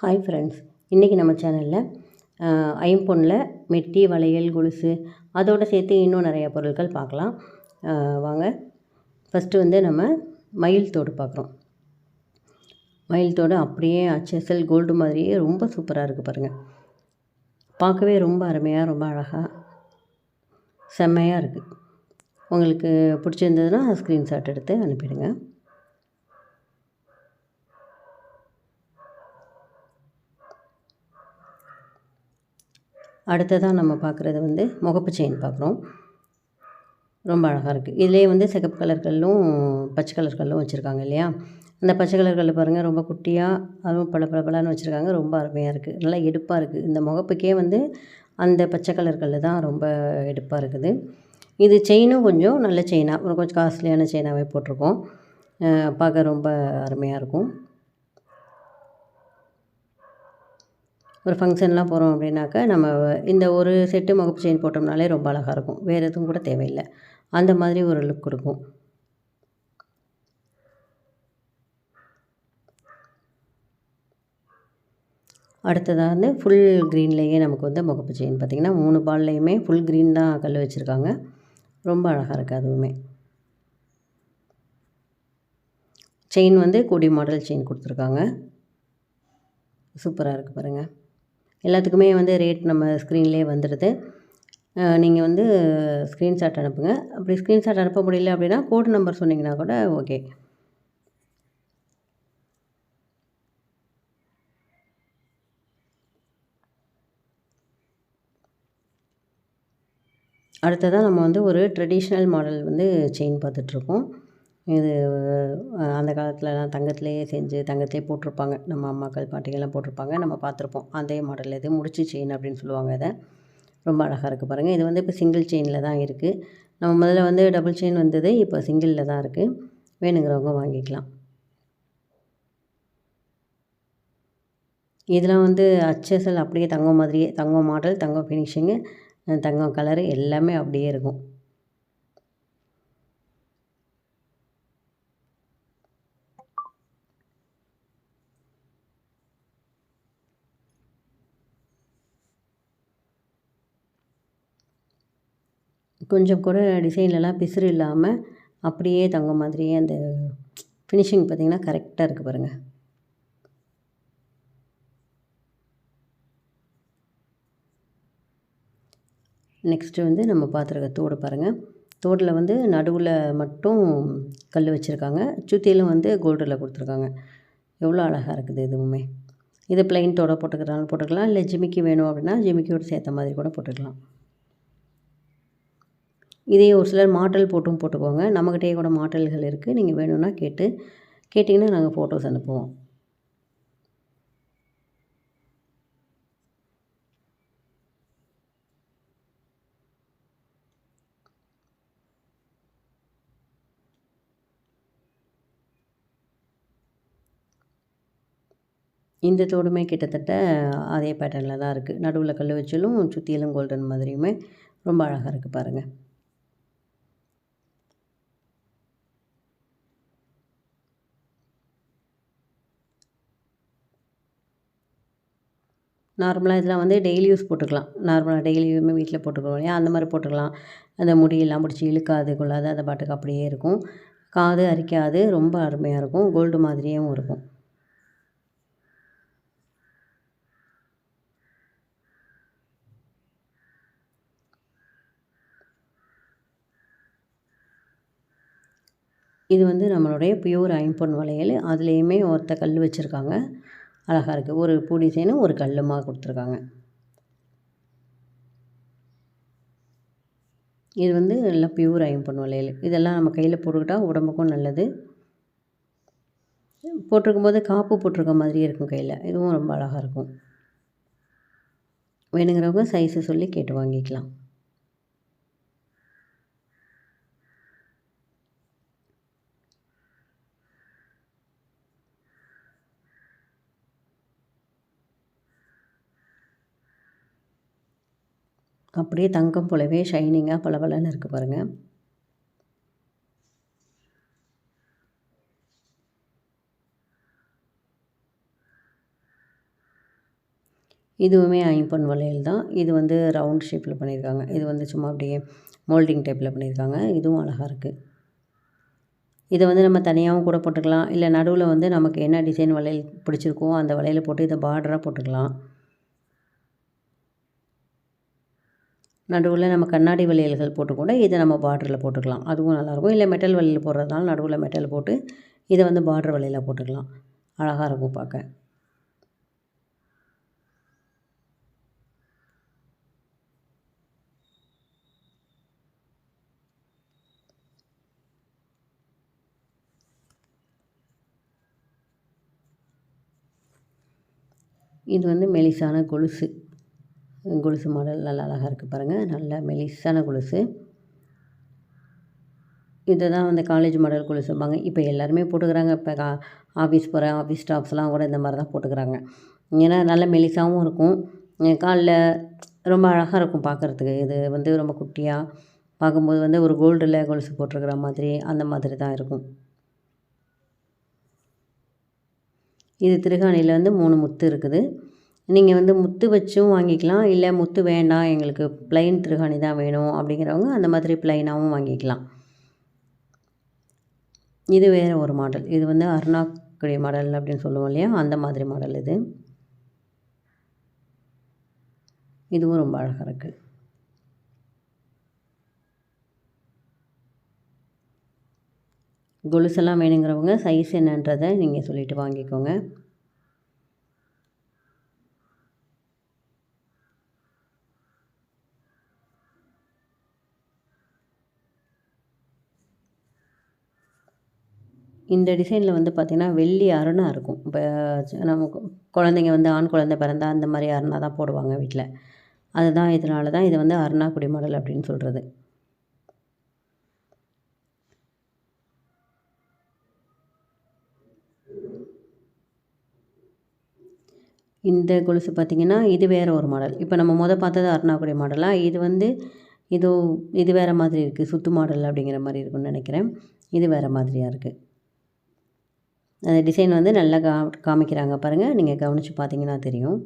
Hi friends, இன்றைக்கி நம்ம சேனலில் ஐம்பொன்னில் மெட்டி, வளையல், கொலுசு அதோடு சேர்த்து இன்னும் நிறையா பொருட்கள் பார்க்கலாம். வாங்க. ஃபஸ்ட்டு நம்ம மயில் தோடு பார்க்குறோம். மயில் தோடு அப்படியே அச்சசல் கோல்டு மாதிரியே ரொம்ப சூப்பராக இருக்குது பாருங்கள். பார்க்கவே ரொம்ப அருமையாக, ரொம்ப அழகாக, செம்மையாக இருக்குது. உங்களுக்கு பிடிச்சிருந்ததுன்னா ஸ்க்ரீன்ஷாட் எடுத்து அனுப்பிடுங்க. அடுத்ததாக நம்ம பார்க்குறது முகப்பு செயின் பார்க்குறோம். ரொம்ப அழகாக இருக்குது. இதிலே சிகப்பு கலர் கல்லும் பச்சை கலர் கல்லும் வச்சுருக்காங்க இல்லையா? அந்த பச்சை கலர் கல் பாருங்கள், ரொம்ப குட்டியாக, அதுவும் பளபளன்னு வச்சுருக்காங்க. ரொம்ப அருமையாக இருக்குது. நல்லா எடுப்பாக இருக்குது. இந்த முகப்புக்கே அந்த பச்சை கலர் கல் தான் ரொம்ப எடுப்பாக இருக்குது. இது செயினும் கொஞ்சம் நல்ல செயினாக, கொஞ்சம் காஸ்ட்லியான செயினாகவே போட்டிருக்கோம். பார்க்க ரொம்ப அருமையாக இருக்கும். ஒரு ஃபங்க்ஷன்லாம் போகிறோம் அப்படின்னாக்கா நம்ம இந்த ஒரு செட்டு முகப்பு செயின் போட்டோம்னாலே ரொம்ப அழகாக இருக்கும். வேறு எதுவும் கூட தேவையில்லை. அந்த மாதிரி ஒரு லுக் கொடுக்கும். அடுத்ததாக ஃபுல் க்ரீன்லேயே நமக்கு முகப்பு செயின் பார்த்திங்கன்னா 3 பால்லையுமே ஃபுல் க்ரீன் தான் கல் வச்சுருக்காங்க. ரொம்ப அழகாக இருக்குது. அதுவுமே செயின் கொடி மாடல் செயின் கொடுத்துருக்காங்க. சூப்பராக இருக்குது பாருங்கள். எல்லாத்துக்குமே ரேட் நம்ம ஸ்க்ரீன்லேயே வந்துடுது. நீங்கள் ஸ்க்ரீன்ஷாட் அனுப்புங்க. அப்படி ஸ்க்ரீன்ஷாட் அனுப்ப முடியல அப்படின்னா கோட் நம்பர் சொன்னிங்கன்னா கூட ஓகே. அடுத்ததாக நம்ம ஒரு ட்ரெடிஷ்னல் மாடல் செயின் பார்த்துட்ருக்கோம். இது அந்த காலத்துலலாம் தங்கத்திலேயே செஞ்சு தங்கத்திலே போட்டிருப்பாங்க. நம்ம அம்மாக்கள் பாட்டிகள்லாம் போட்டிருப்பாங்க. நம்ம பார்த்துருப்போம். அதே மாடல் இது முடிச்சு செயின் அப்படின்னு சொல்லுவாங்க இதை. ரொம்ப அழகாக இருக்குது பாருங்கள். இது இப்போ சிங்கிள் செயினில் தான் இருக்குது. நம்ம முதல்ல டபுள் செயின் வந்தது. இப்போ சிங்கிளில் தான் இருக்குது. வேணுங்கிறவங்க வாங்கிக்கலாம். இதெல்லாம் அச்சசல் அப்படியே தங்கம் மாதிரியே, தங்கம் மாடல், தங்கம் ஃபினிஷிங்கு, தங்கம் கலரு எல்லாமே அப்படியே இருக்கும். கொஞ்சம் கூட டிசைன்லலாம் பிசுறு இல்லாமல் அப்படியே தங்கம் மாதிரியே அந்த ஃபினிஷிங் பார்த்திங்கன்னா கரெக்டாக இருக்குது பாருங்கள். நெக்ஸ்ட்டு நம்ம பார்த்துருக்க தோடு பாருங்கள். தோடில் நடுவில் மட்டும் கல் வச்சுருக்காங்க. சுற்றிலும் கோல்டில் கொடுத்துருக்காங்க. எவ்வளோ அழகாக இருக்குது இதுவுமே. இது ப்ளைன் தோட போட்டுக்கிறனாலும் போட்டுக்கலாம். இல்லை ஜிமிக்கி வேணும் அப்படின்னா ஜிமிக்கியோடு சேர்த்த மாதிரி கூட போட்டுக்கலாம். இதே ஒரு சிலர் மாடல் போட்டும் போட்டுக்கோங்க. நம்மக்கிட்டே கூட மாடல்கள் இருக்குது. நீங்கள் வேணும்னா கேட்டிங்கன்னா நாங்கள் ஃபோட்டோஸ் அனுப்புவோம். இந்த தோடுமே கிட்டத்தட்ட அதே பேட்டர்னில் தான் இருக்குது. நடுவில் கல் வச்சாலும் சுற்றிலும் கோல்டன் மாதிரியுமே ரொம்ப அழகாக இருக்குது பாருங்கள். நார்மலாக இதெல்லாம் டெய்லி யூஸ் போட்டுக்கலாம். நார்மலாக டெய்லியுமே வீட்டில் போட்டுக்கிறோம் இல்லையா? அந்த மாதிரி போட்டுக்கலாம். அந்த முடியெல்லாம் பிடிச்சி இழுக்காது கொள்ளாது. அந்த பாட்டுக்கு அப்படியே இருக்கும். காது அரிக்காது. ரொம்ப அருமையாக இருக்கும். கோல்டு மாதிரியும் இருக்கும். இது நம்மளுடைய பியூர் ஐம்பொன் வளையல். அதுலேயுமே ஒத்த கல் வச்சுருக்காங்க. அழகாக இருக்குது. ஒரு பூ டிசைனும் ஒரு கல்லுமா கொடுத்துருக்காங்க. இது எல்லாம் பியூர் ஐம்பொன் வளையல். இதெல்லாம் நம்ம கையில் போட்டுக்கிட்டால் உடம்புக்கும் நல்லது. போட்டிருக்கும்போது காப்பு போட்டிருக்க மாதிரியே இருக்கும் கையில். இதுவும் ரொம்ப அழகாக இருக்கும். வேணுங்கிறவங்க சைஸை சொல்லி கேட்டு வாங்கிக்கலாம். அப்படியே தங்கம் போலவே ஷைனிங்காக பளபளன்னு இருக்குது பாருங்கள். இதுவுமே ஐம்பொன் வளையல் தான். இது வந்து ரவுண்ட் ஷேப்பில் பண்ணியிருக்காங்க. இது வந்து சும்மா அப்படியே மோல்டிங் டைப்பில் பண்ணியிருக்காங்க. இதுவும் அழகாக இருக்குது. இதை வந்து நம்ம தனியாகவும் கூட போட்டுக்கலாம். இல்லை நடுவில் வந்து நமக்கு என்ன டிசைன் வளையல் பிடிச்சிருக்கோ அந்த வளையலை போட்டு இதை பார்டராக போட்டுக்கலாம். நடுவில் நம்ம கண்ணாடி வளையல்கள் போட்டு கூட இதை நம்ம பார்டரில் போட்டுக்கலாம். அதுவும் நல்லாயிருக்கும். இல்லை மெட்டல் வளையல் போடுறதுனால நடுவில் மெட்டல் போட்டு இதை வந்து பார்டர் வளையலாக போட்டுக்கலாம். அழகாக இருக்கும் பார்க்க. இது வந்து மெலிசான கொலுசு. கொலுசு மாடல் நல்லா அழகாக இருக்குது பாருங்கள். நல்ல மெலிசான கொலுசு. இதை தான் வந்து காலேஜ் மாடல் கொலுசும்பாங்க. இப்போ எல்லாருமே போட்டுக்கிறாங்க. இப்போ ஆஃபீஸ் போகிற ஆஃபீஸ் ஸ்டாஃப்ஸ்லாம் கூட இந்த மாதிரி தான் போட்டுக்கிறாங்க. ஏன்னா நல்ல மெலிசாகவும் இருக்கும். காலில் ரொம்ப அழகாக இருக்கும் பார்க்குறதுக்கு. இது வந்து ரொம்ப குட்டியாக பார்க்கும்போது வந்து ஒரு கோல்டில் கொலுசு போட்டிருக்கிற மாதிரி அந்த மாதிரி தான் இருக்கும். இது திருகாணியில் வந்து 3 முத்து இருக்குது. நீங்கள் வந்து முத்து வச்சும் வாங்கிக்கலாம். இல்லை முத்து வேண்டாம் எங்களுக்கு ப்ளைன் திருகாணி தான் வேணும் அப்படிங்கிறவங்க அந்த மாதிரி ப்ளைனாகவும் வாங்கிக்கலாம். இது வேறு ஒரு மாடல். இது வந்து அருணாக்குடி மாடல் அப்படின்னு சொல்லுவோம் இல்லையா, அந்த மாதிரி மாடல் இது. இதுவும் ரொம்ப அழகாக இருக்குது. கொலுசெல்லாம் வேணுங்கிறவங்க சைஸ் என்னன்றதை நீங்கள் சொல்லிவிட்டு வாங்கிக்கோங்க. இந்த டிசைனில் வந்து பார்த்திங்கன்னா வெள்ளி அருணா இருக்கும். இப்போ நமக்கு குழந்தைங்க வந்து ஆண் குழந்தை பிறந்தா அந்த மாதிரி அருணா தான் போடுவாங்க வீட்டில். அதுதான் இதனால தான் இது வந்து அருணாக்குடி மாடல் அப்படின்னு சொல்கிறது. இந்த கொலுசு பார்த்திங்கன்னா இது வேறு ஒரு மாடல். இப்போ நம்ம பார்த்தது அருணாக்குடி மாடலாக, இது வந்து இது வேறு மாதிரி இருக்குது. சுத்து மாடல் அப்படிங்கிற மாதிரி இருக்குன்னு நினைக்கிறேன். இது வேறு மாதிரியாக இருக்குது. அந்த டிசைன் வந்து நல்லா காமிக்கிறாங்க பாருங்கள். நீங்கள் கவனித்து பார்த்தீங்கன்னா தெரியும்.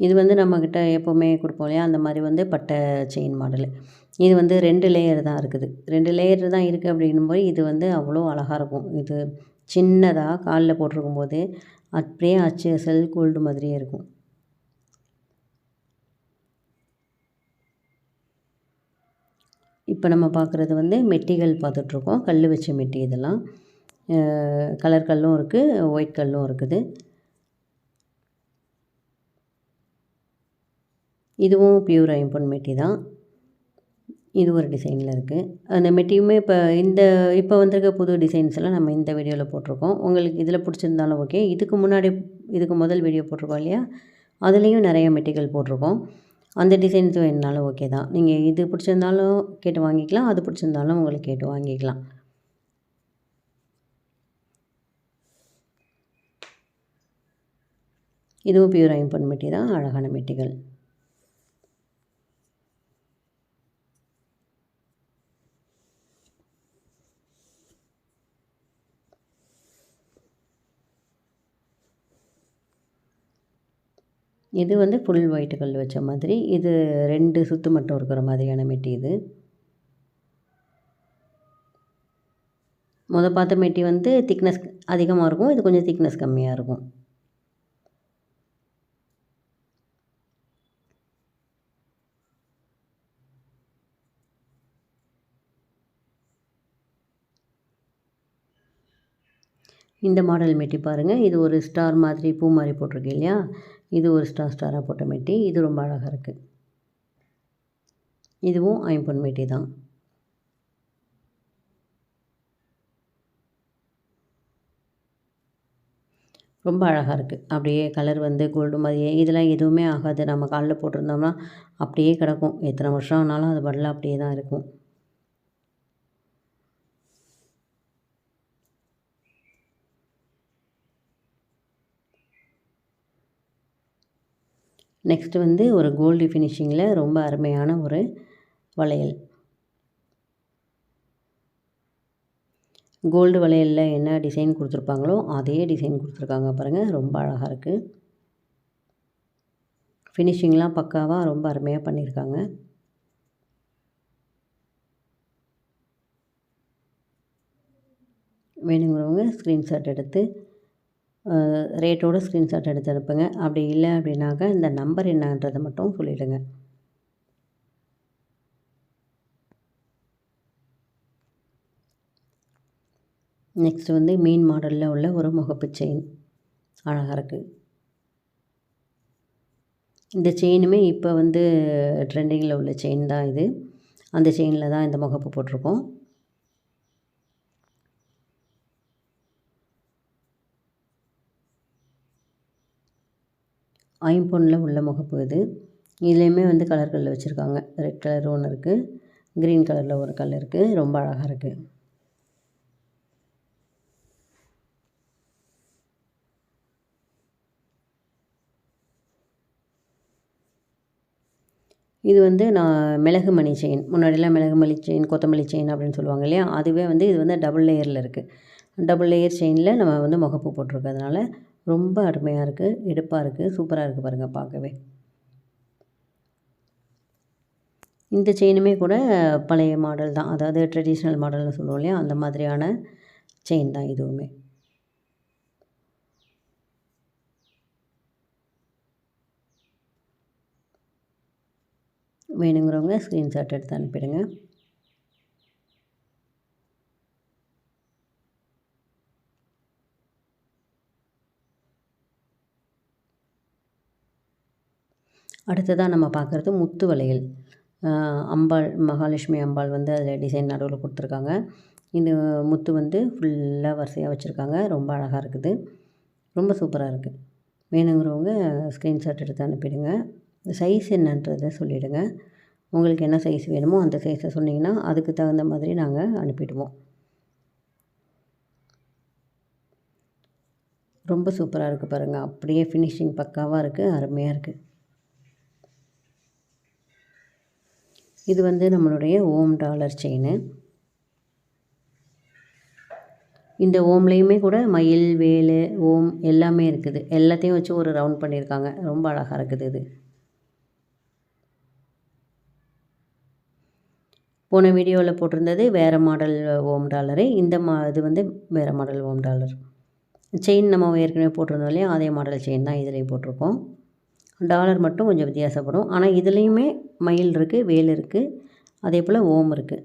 இது வந்து நம்மக்கிட்ட எப்போவுமே கொடுப்போம் இல்லையா, அந்த மாதிரி வந்து பட்டை செயின் மாடலு. இது வந்து 2 லேயர் தான் இருக்குது. 2 லேயர் தான் இருக்குது அப்படின்னும்போது இது வந்து அவ்வளோ அழகாக இருக்கும். இது சின்னதாக காலில் போட்டிருக்கும்போது அப்படியே அச்சு அசல் கோல்டு மாதிரியே இருக்கும். இப்போ நம்ம பார்க்குறது வந்து மெட்டிகள் பார்த்துட்ருக்கோம். கல் வச்ச மெட்டி இதெல்லாம். கலர் கல்லும் இருக்குது, ஒயிட் கல்லும் இருக்குது. இதுவும் பியூர் ஐம்பொன் மெட்டி தான். இது ஒரு டிசைனில் இருக்குது. அந்த மெட்டியுமே இப்போ வந்திருக்க புது டிசைன்ஸ் எல்லாம் நம்ம இந்த வீடியோவில் போட்டிருக்கோம். உங்களுக்கு இதில் பிடிச்சிருந்தாலும் ஓகே. இதுக்கு முதல் வீடியோ போட்டிருக்கோம் இல்லையா, அதுலேயும் நிறைய மெட்டிகள் போட்டிருக்கோம். அந்த டிசைன்ஸ் வேணுனாலும் ஓகே தான். நீங்கள் இது பிடிச்சிருந்தாலும் கேட்டு வாங்கிக்கலாம், அது பிடிச்சிருந்தாலும் உங்களுக்கு கேட்டு வாங்கிக்கலாம். இதுவும் பியூர் ஐம்பொன் மெட்டி தான். அழகான மெட்டிகள். இது வந்து ஃபுல் ஒயிட் கல் வச்ச மாதிரி. இது 2 சுத்து மட்டும் இருக்கிற மாதிரியான மெட்டி இது. பார்த்த மெட்டி வந்து திக்னஸ் அதிகமாக இருக்கும். இது கொஞ்சம் திக்னஸ் கம்மியாக இருக்கும். இந்த மாடல் மெட்டி பாருங்கள். இது ஒரு ஸ்டார் மாதிரி பூ மாதிரி போட்டிருக்கு இல்லையா, இது ஒரு ஸ்டாராக போட்ட மெட்டி. இது ரொம்ப அழகாக இருக்குது. இதுவும் ஐம்பொன் மெட்டி தான். ரொம்ப அழகாக இருக்குது. அப்படியே கலர் வந்து கோல்டு மாதிரியே. இதெல்லாம் எதுவுமே ஆகாது. நம்ம காலில் போட்டிருந்தோம்னா அப்படியே கிடக்கும். எத்தனை வருஷம் ஆனாலும் அது பாட்டில் அப்படியே தான் இருக்கும். நெக்ஸ்ட்டு வந்து ஒரு கோல்டு ஃபினிஷிங்கில் ரொம்ப அருமையான ஒரு வளையல். கோல்டு வளையலில் என்ன டிசைன் கொடுத்துருப்பாங்களோ அதே டிசைன் கொடுத்துருக்காங்க பாருங்கள். ரொம்ப அழகாக இருக்குது. ஃபினிஷிங்லாம் பக்காவாக ரொம்ப அருமையாக பண்ணியிருக்காங்க. வேணுங்கிறவங்க ஸ்க்ரீன்ஷாட் எடுத்து ரேட்டோட ஸ்க்ரீன்ஷாட் எடுத்து அனுப்புங்க. அப்படி இல்லை அப்படின்னாக்கா இந்த நம்பர் என்னன்றதை மட்டும் சொல்லிவிடுங்க. நெக்ஸ்ட் வந்து மீன் மாடலில் உள்ள ஒரு முகப்பு செயின் அழகாக இருக்குது. இந்த செயினுமே இப்போ வந்து ட்ரெண்டிங்கில் உள்ள செயின் தான் இது. அந்த செயினில் தான் இந்த முகப்பு போட்டிருக்கோம். ஐம்பொன்னில் உள்ள முகப்பு இது. இதுலேயுமே வந்து கலர்களில் வச்சுருக்காங்க. ரெட் கலர் ஒன்று இருக்குது, க்ரீன் கலரில் ஒரு கல் இருக்குது. ரொம்ப அழகாக இருக்குது. இது வந்து நான் மிளகு மணி செயின், முன்னாடிலாம் மிளகு மணி செயின், கொத்தமல்லி செயின் அப்படின்னு சொல்லுவாங்க இல்லையா, அதுவே வந்து இது வந்து டபுள் லேயரில் இருக்குது. டபுள் லேயர் செயினில் நம்ம வந்து முகப்பு போட்டிருக்கிறதுனால ரொம்ப அருமையாக இருக்குது, எடுப்பாக இருக்குது, சூப்பராக இருக்குது பாருங்கள் பார்க்கவே. இந்த செயினுமே கூட பழைய மாடல் தான், அதாவது ட்ரெடிஷ்னல் மாடல்னு சொல்லுவோம் இல்லையா, அந்த மாதிரியான செயின் தான் இதுவுமே. வேணுங்கிறவங்க ஸ்க்ரீன்ஷாட் எடுத்து அனுப்பிடுங்க. அடுத்ததாக நம்ம பார்க்குறது முத்து வளையல். அம்பாள், மகாலட்சுமி அம்பாள் வந்து அதில் டிசைன் நடுவில் கொடுத்துருக்காங்க. இந்த முத்து வந்து ஃபுல்லாக வரிசையாக வச்சுருக்காங்க. ரொம்ப அழகாக இருக்குது, ரொம்ப சூப்பராக இருக்குது. வேணுங்கிறவங்க ஸ்க்ரீன்ஷாட் எடுத்து அனுப்பிடுங்க. சைஸ் என்னன்றதை சொல்லிவிடுங்க. உங்களுக்கு என்ன சைஸ் வேணுமோ அந்த சைஸை சொன்னிங்கன்னா அதுக்கு தகுந்த மாதிரி நாங்கள் அனுப்பிடுவோம். ரொம்ப சூப்பராக இருக்குது பாருங்கள். அப்படியே ஃபினிஷிங் பக்காவாக இருக்குது, அருமையாக இருக்குது. இது வந்து நம்மளுடைய ஓம் டாலர் செயின். இந்த ஓம்லேயுமே கூட மயில், வேலு, ஓம் எல்லாமே இருக்குது. எல்லாத்தையும் வச்சு ஒரு ரவுண்ட் பண்ணியிருக்காங்க. ரொம்ப அழகாக இருக்குது இது. போன வீடியோவில் போட்டிருந்தது வேறு மாடல் ஓம் டாலரு. இது வந்து வேறு மாடல் ஓம் டாலர். செயின் நம்ம ஏற்கனவே போட்டிருந்தோம் இல்லையா, அதே மாடல் செயின் தான் இதுலேயும் போட்டிருக்கோம். டாலர் மட்டும் கொஞ்சம் வித்தியாசப்படும். ஆனால் இதுலேயுமே மயில் இருக்குது, வேல் இருக்குது, அதே போல் ஓம் இருக்குது.